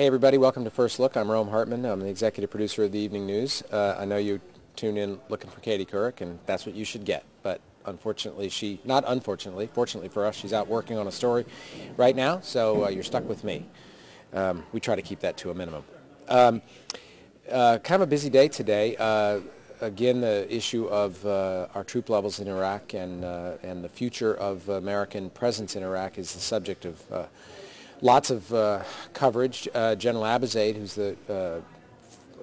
Hey everybody, welcome to First Look. I'm Hartman. I'm the executive producer of the Evening News. I know you tune in looking for Katie Couric, and that's what you should get. But unfortunately, fortunately for us, she's out working on a story right now, so you're stuck with me. We try to keep that to a minimum. Kind of a busy day today. Again, the issue of our troop levels in Iraq and the future of American presence in Iraq is the subject of lots of coverage. General Abizaid, who's the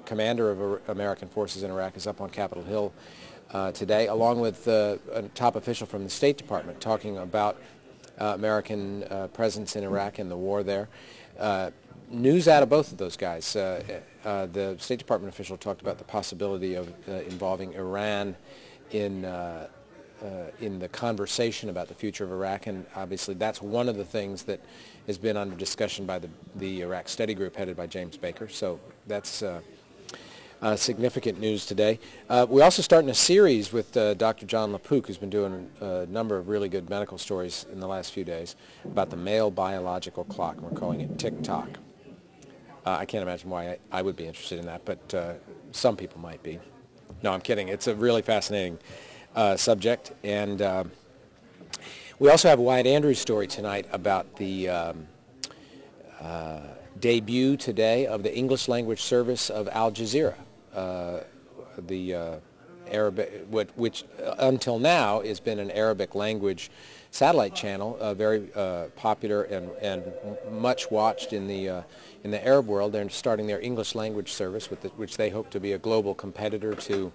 commander of American forces in Iraq, is up on Capitol Hill today, along with a top official from the State Department talking about American presence in Iraq and the war there. News out of both of those guys. The State Department official talked about the possibility of involving Iran in the conversation about the future of Iraq, and obviously that's one of the things that has been under discussion by the Iraq Study Group headed by James Baker. So that's significant news today. We're also starting a series with Dr. John LaPook, who's been doing a number of really good medical stories in the last few days about the male biological clock, and we're calling it tick-tock. I can't imagine why I would be interested in that, but some people might be. No, I'm kidding. It's a really fascinating subject, and we also have a Wyatt Andrews story tonight about the debut today of the English language service of Al Jazeera, the Arabic, which until now has been an Arabic language satellite channel, very popular and much watched in the Arab world. They're starting their English language service, which they hope to be a global competitor to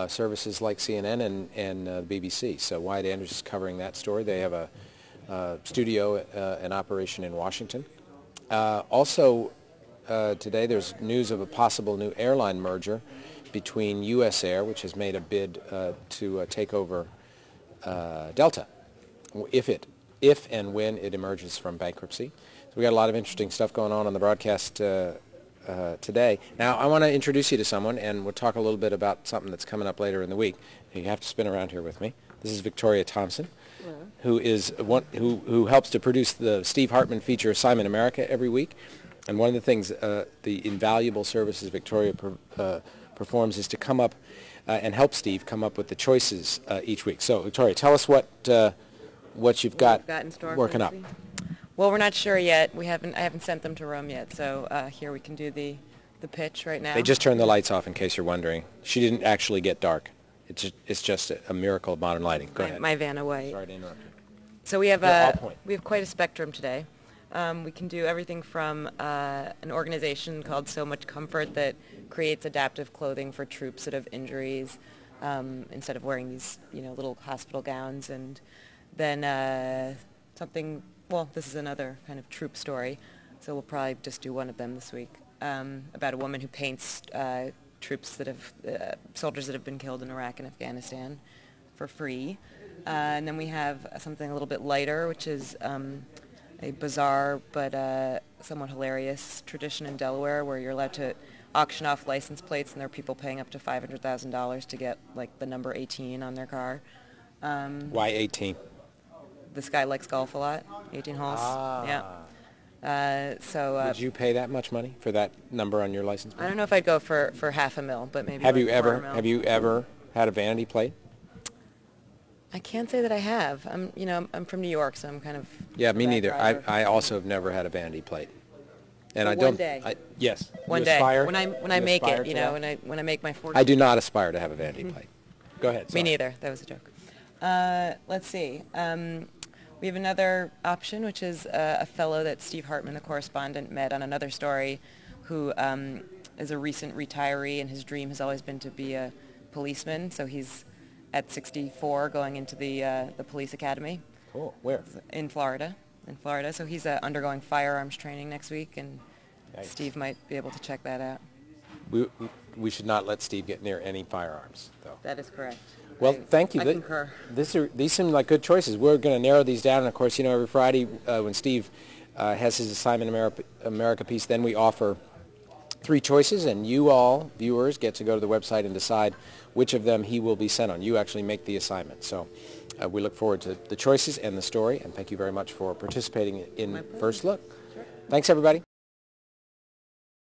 services like CNN and BBC. So Wyatt Andrews is covering that story. They have a studio and operation in Washington. Also today there's news of a possible new airline merger between U.S. Air, which has made a bid to take over Delta, if and when it emerges from bankruptcy. So we got a lot of interesting stuff going on the broadcast today. Now I want to introduce you to someone, and we'll talk a little bit about something that's coming up later in the week. You have to spin around here with me. This is Victoria Thompson, who is who helps to produce the Steve Hartman feature Assignment America every week. And one of the things, the invaluable services Victoria performs is to come up and help Steve come up with the choices each week. So Victoria, tell us what you've got in store working up. Well, we're not sure yet. I haven't sent them to Rome yet, so here we can do the pitch right now. They just turned the lights off, in case you're wondering. She didn't actually get dark. It's just a miracle of modern lighting. Go ahead. My Vanna White. Sorry to interrupt you. So we have quite a spectrum today. We can do everything from an organization called So Much Comfort that creates adaptive clothing for troops that have injuries instead of wearing these little hospital gowns, and then something. Well, this is another kind of troop story, so we'll probably just do one of them this week, about a woman who paints troops that have, soldiers that have been killed in Iraq and Afghanistan for free. And then we have something a little bit lighter, which is a bizarre but somewhat hilarious tradition in Delaware where you're allowed to auction off license plates, and there are people paying up to $500,000 to get like the number 18 on their car. Why 18? This guy likes golf a lot, 18 holes. Yeah. Would you pay that much money for that number on your license plate? I don't know if I'd go for $500,000, but maybe. Have you ever had a vanity plate? I can't say that I have. I'm from New York, so I'm kind of. Yeah, me neither. I also have never had a vanity plate. And one day. Yes. One day. When I make it, when I make my 40. I do not aspire to have a vanity plate. Go ahead. Sorry. Me neither. That was a joke. Let's see. We have another option, which is a fellow that Steve Hartman, the correspondent, met on another story, who is a recent retiree, and his dream has always been to be a policeman. So he's at 64 going into the police academy. Cool. Where? In Florida. So he's undergoing firearms training next week, and Yikes. Steve might be able to check that out. We should not let Steve get near any firearms, though. That is correct. Well, thank you. I concur. These seem like good choices. We're going to narrow these down, and of course, every Friday when Steve has his Assignment America piece, then we offer 3 choices, and you all, viewers, get to go to the website and decide which of them he will be sent on. You actually make the assignment. So we look forward to the choices and the story, and thank you very much for participating in First Look. Sure. Thanks, everybody.